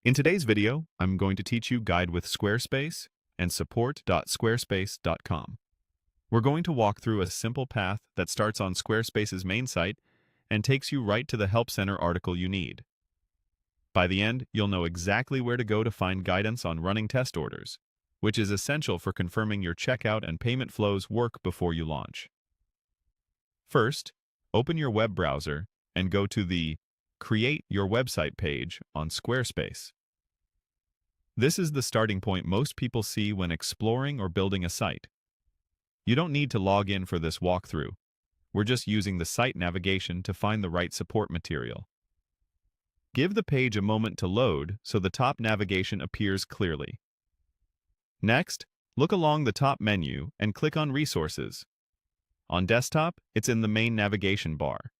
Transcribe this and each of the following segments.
In today's video, I'm going to teach you Guide with Squarespace and support.squarespace.com. We're going to walk through a simple path that starts on Squarespace's main site and takes you right to the Help Center article you need. By the end, you'll know exactly where to go to find guidance on running test orders, which is essential for confirming your checkout and payment flows work before you launch. First, open your web browser and go to the Create Your Website page on Squarespace. This is the starting point most people see when exploring or building a site. You don't need to log in for this walkthrough. We're just using the site navigation to find the right support material. Give the page a moment to load so the top navigation appears clearly. Next, look along the top menu and click on Resources. On desktop, it's in the main navigation bar.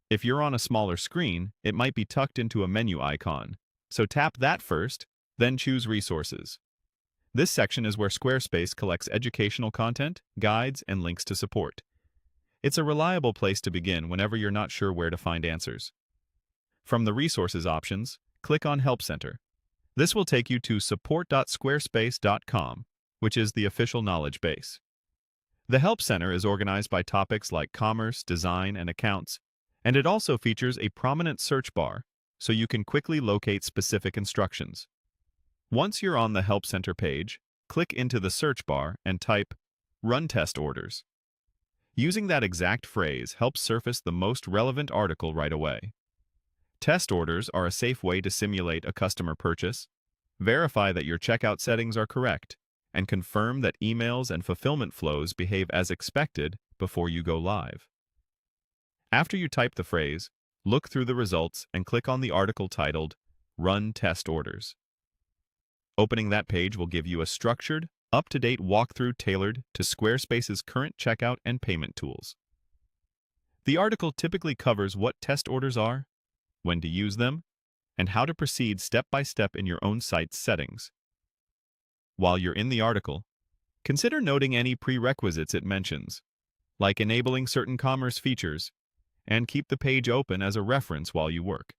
If you're on a smaller screen, it might be tucked into a menu icon, so tap that first, then choose Resources. This section is where Squarespace collects educational content, guides, and links to support. It's a reliable place to begin whenever you're not sure where to find answers. From the Resources options, click on Help Center. This will take you to support.squarespace.com, which is the official knowledge base. The Help Center is organized by topics like commerce, design, and accounts, and it also features a prominent search bar, so you can quickly locate specific instructions. Once you're on the Help Center page, click into the search bar and type Run Test Orders. Using that exact phrase helps surface the most relevant article right away. Test orders are a safe way to simulate a customer purchase, verify that your checkout settings are correct, and confirm that emails and fulfillment flows behave as expected before you go live. After you type the phrase, look through the results and click on the article titled Run Test Orders. Opening that page will give you a structured, up-to-date walkthrough tailored to Squarespace's current checkout and payment tools. The article typically covers what test orders are, when to use them, and how to proceed step-by-step in your own site's settings. While you're in the article, consider noting any prerequisites it mentions, like enabling certain commerce features, and keep the page open as a reference while you work.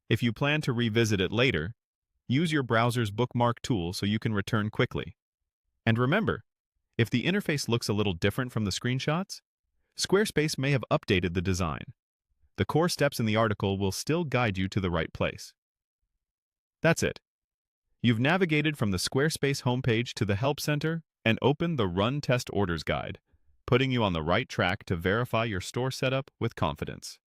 If you plan to revisit it later, use your browser's bookmark tool so you can return quickly. And remember, if the interface looks a little different from the screenshots, Squarespace may have updated the design. The core steps in the article will still guide you to the right place. That's it. You've navigated from the Squarespace homepage to the Help Center and opened the Run Test Orders guide, putting you on the right track to verify your store setup with confidence.